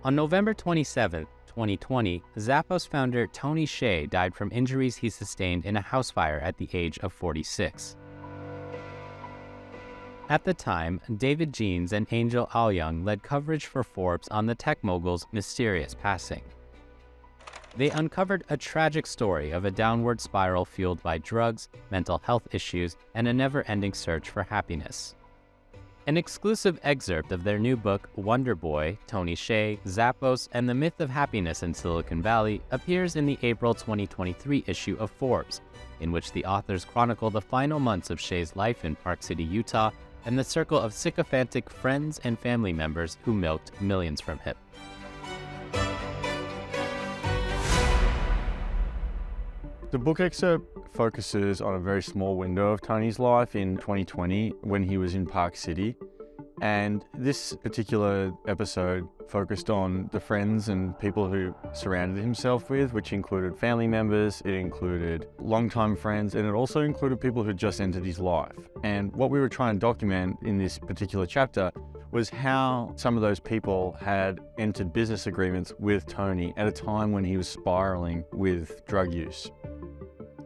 On November 27, 2020, Zappos founder Tony Hsieh died from injuries he sustained in a house fire at the age of 46. At the time, David Jeans and Angel Au-Yeung led coverage for Forbes on the tech mogul's mysterious passing. They uncovered a tragic story of a downward spiral fueled by drugs, mental health issues, and a never-ending search for happiness. An exclusive excerpt of their new book, Wonder Boy, Tony Hsieh, Zappos, and the Myth of Happiness in Silicon Valley, appears in the April 2023 issue of Forbes, in which the authors chronicle the final months of Hsieh's life in Park City, Utah, and the circle of sycophantic friends and family members who milked millions from him. The book excerpt focuses on a very small window of Tony's life in 2020 when he was in Park City. And this particular episode focused on the friends and people who surrounded himself with, which included family members, it included longtime friends, and it also included people who just entered his life. And what we were trying to document in this particular chapter was how some of those people had entered business agreements with Tony at a time when he was spiraling with drug use.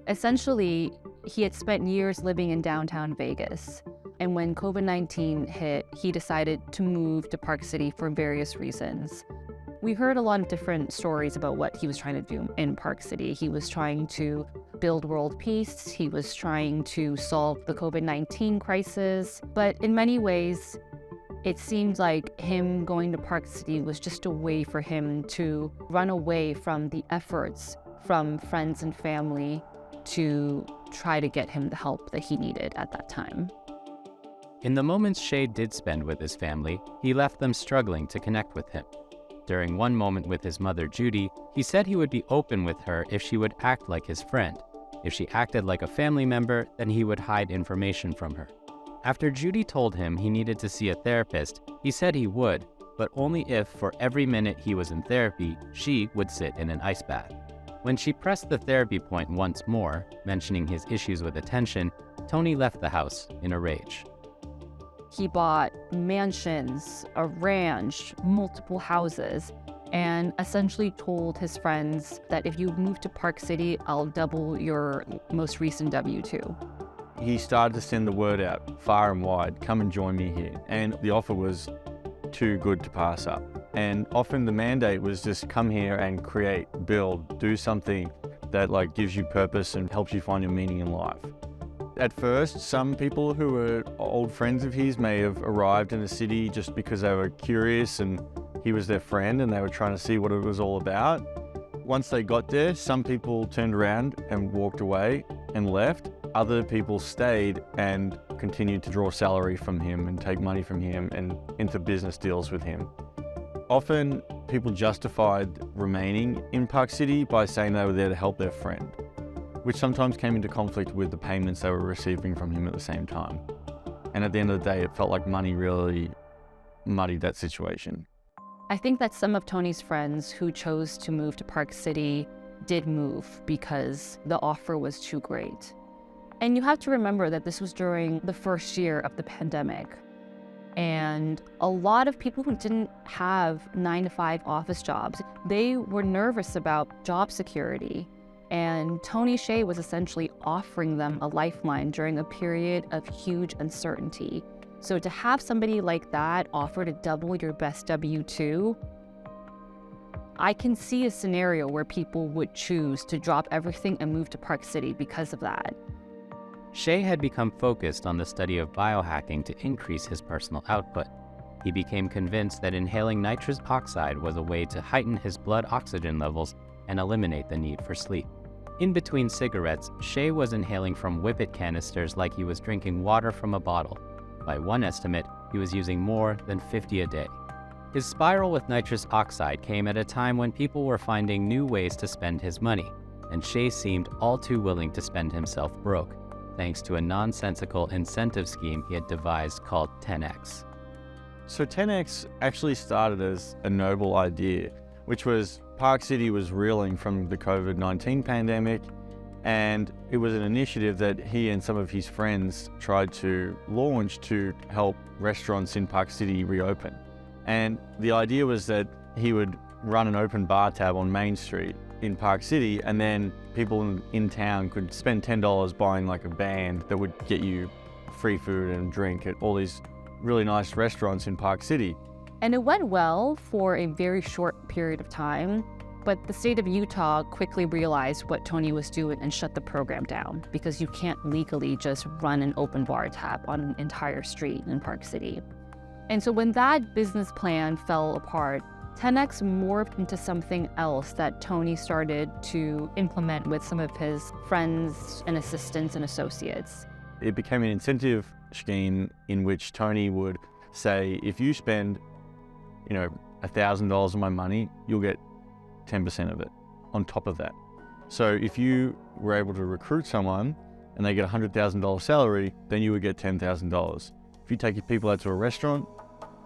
Essentially, he had spent years living in downtown Vegas. And when COVID-19 hit, he decided to move to Park City for various reasons. We heard a lot of different stories about what he was trying to do in Park City. He was trying to build world peace. He was trying to solve the COVID-19 crisis. But in many ways, it seemed like him going to Park City was just a way for him to run away from the efforts from friends and family to try to get him the help that he needed at that time. In the moments Hsieh did spend with his family, he left them struggling to connect with him. During one moment with his mother, Judy, he said he would be open with her if she would act like his friend. If she acted like a family member, then he would hide information from her. After Judy told him he needed to see a therapist, he said he would, but only if for every minute he was in therapy, she would sit in an ice bath. When she pressed the therapy point once more, mentioning his issues with attention, Tony left the house in a rage. He bought mansions, a ranch, multiple houses, and essentially told his friends that if you move to Park City, I'll double your most recent W-2. He started to send the word out far and wide, come and join me here. And the offer was too good to pass up. And often the mandate was just come here and create, build, do something that gives you purpose and helps you find your meaning in life. At first, some people who were old friends of his may have arrived in the city just because they were curious and he was their friend and they were trying to see what it was all about. Once they got there, some people turned around and walked away and left. Other people stayed and continued to draw salary from him and take money from him and into business deals with him. Often, people justified remaining in Park City by saying they were there to help their friend, which sometimes came into conflict with the payments they were receiving from him at the same time. And at the end of the day, it felt like money really muddied that situation. I think that some of Tony's friends who chose to move to Park City did move because the offer was too great. And you have to remember that this was during the first year of the pandemic. And a lot of people who didn't have 9-to-5 office jobs, they were nervous about job security. And Tony Hsieh was essentially offering them a lifeline during a period of huge uncertainty. So to have somebody like that offer to double your best W-2, I can see a scenario where people would choose to drop everything and move to Park City because of that. Hsieh had become focused on the study of biohacking to increase his personal output. He became convinced that inhaling nitrous oxide was a way to heighten his blood oxygen levels and eliminate the need for sleep. In between cigarettes, Hsieh was inhaling from whippet canisters like he was drinking water from a bottle. By one estimate, he was using more than 50 a day. His spiral with nitrous oxide came at a time when people were finding new ways to spend his money, and Hsieh seemed all too willing to spend himself broke, thanks to a nonsensical incentive scheme he had devised called 10X. So 10X actually started as a noble idea, which was Park City was reeling from the COVID-19 pandemic, and it was an initiative that he and some of his friends tried to launch to help restaurants in Park City reopen. And the idea was that he would run an open bar tab on Main Street in Park City, and then people in town could spend $10 buying like a band that would get you free food and drink at all these really nice restaurants in Park City. And it went well for a very short period of time, but the state of Utah quickly realized what Tony was doing and shut the program down, because you can't legally just run an open bar tab on an entire street in Park City. And so when that business plan fell apart, 10X morphed into something else that Tony started to implement with some of his friends and assistants and associates. It became an incentive scheme in which Tony would say, if you spend, $1,000 of my money, you'll get 10% of it on top of that. So if you were able to recruit someone and they get a $100,000 salary, then you would get $10,000. If you take your people out to a restaurant,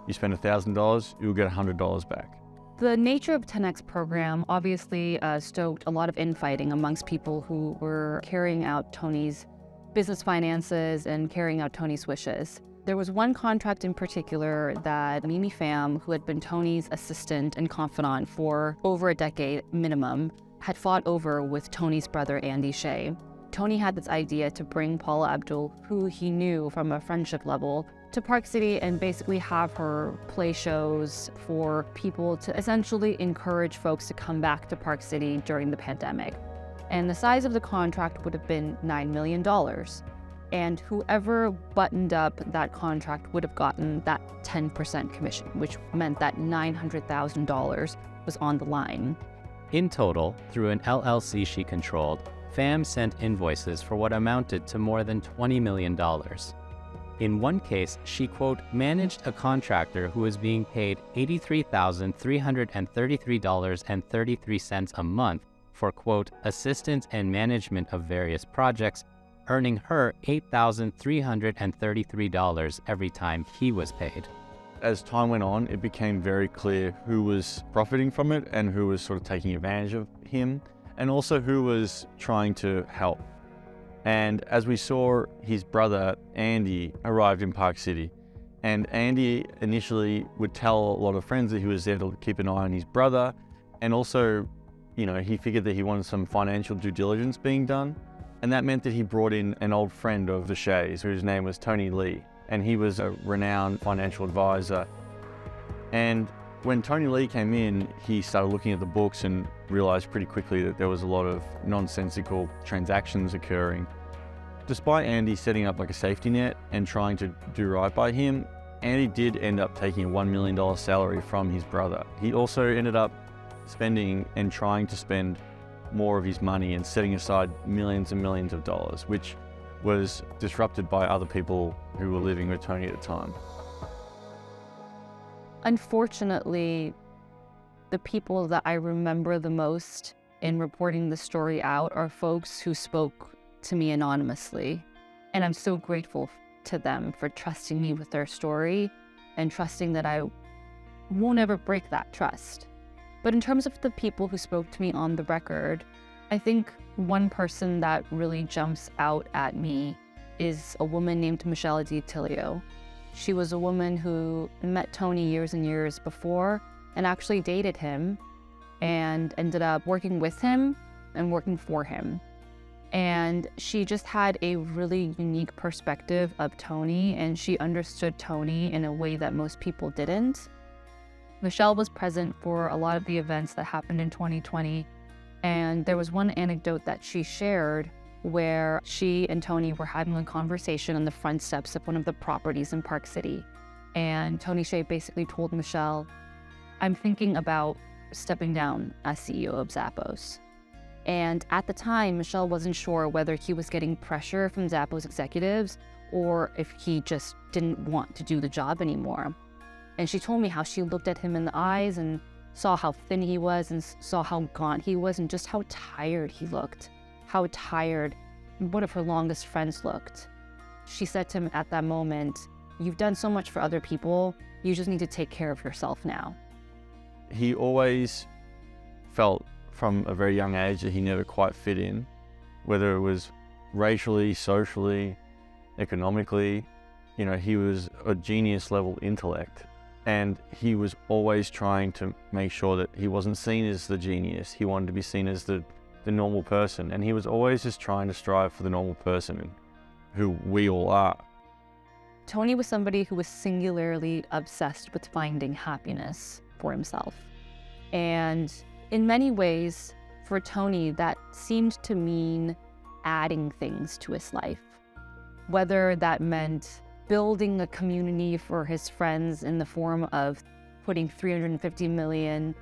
you spend $1,000, you'll get $100 back. The nature of 10X program obviously stoked a lot of infighting amongst people who were carrying out Tony's business finances and carrying out Tony's wishes. There was one contract in particular that Mimi Pham, who had been Tony's assistant and confidant for over a decade minimum, had fought over with Tony's brother Andy Hsieh. Tony had this idea to bring Paula Abdul, who he knew from a friendship level, to Park City and basically have her play shows for people to essentially encourage folks to come back to Park City during the pandemic. And the size of the contract would have been $9 million. And whoever buttoned up that contract would have gotten that 10% commission, which meant that $900,000 was on the line. In total, through an LLC she controlled, Pham sent invoices for what amounted to more than $20 million. In one case, she, quote, managed a contractor who was being paid $83,333.33 a month for, quote, assistance and management of various projects, earning her $8,333 every time he was paid. As time went on, it became very clear who was profiting from it and who was sort of taking advantage of him, and also who was trying to help. And as we saw, his brother, Andy, arrived in Park City. And Andy initially would tell a lot of friends that he was there to keep an eye on his brother. And also, he figured that he wanted some financial due diligence being done. And that meant that he brought in an old friend of the Hsiehs, whose name was Tony Lee. And he was a renowned financial advisor. And when Tony Lee came in, he started looking at the books and realized pretty quickly that there was a lot of nonsensical transactions occurring. Despite Andy setting up like a safety net and trying to do right by him, Andy did end up taking a $1 million salary from his brother. He also ended up spending and trying to spend more of his money and setting aside millions and millions of dollars, which was disrupted by other people who were living with Tony at the time. Unfortunately, the people that I remember the most in reporting the story out are folks who spoke to me anonymously. And I'm so grateful to them for trusting me with their story and trusting that I won't ever break that trust. But in terms of the people who spoke to me on the record, I think one person that really jumps out at me is a woman named Michelle Tilio. She was a woman who met Tony years and years before and actually dated him and ended up working with him and working for him. And she just had a really unique perspective of Tony, and she understood Tony in a way that most people didn't. Michelle was present for a lot of the events that happened in 2020, and there was one anecdote that she shared where she and Tony were having a conversation on the front steps of one of the properties in Park City. And Tony Hsieh basically told Michelle, I'm thinking about stepping down as CEO of Zappos. And at the time, Michelle wasn't sure whether he was getting pressure from Zappos executives or if he just didn't want to do the job anymore. And she told me how she looked at him in the eyes and saw how thin he was and saw how gaunt he was and just how tired he looked. How tired one of her longest friends looked. She said to him at that moment, you've done so much for other people, you just need to take care of yourself now. He always felt from a very young age that he never quite fit in, whether it was racially, socially, economically. He was a genius level intellect, And he was always trying to make sure that he wasn't seen as the genius. He wanted to be seen as the normal person. And he was always just trying to strive for the normal person who we all are. Tony was somebody who was singularly obsessed with finding happiness for himself. And in many ways, for Tony, that seemed to mean adding things to his life. Whether that meant building a community for his friends in the form of putting $350 million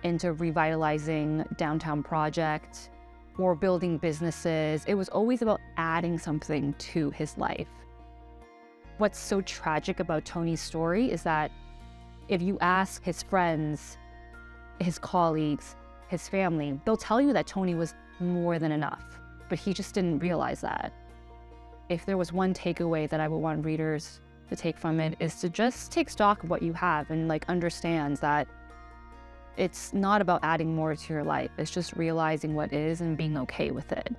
into revitalizing downtown project or building businesses. It was always about adding something to his life. What's so tragic about Tony's story is that if you ask his friends, his colleagues, his family, they'll tell you that Tony was more than enough, but he just didn't realize that. If there was one takeaway that I would want readers to take from it, is to just take stock of what you have and understand that it's not about adding more to your life. It's just realizing what is and being okay with it.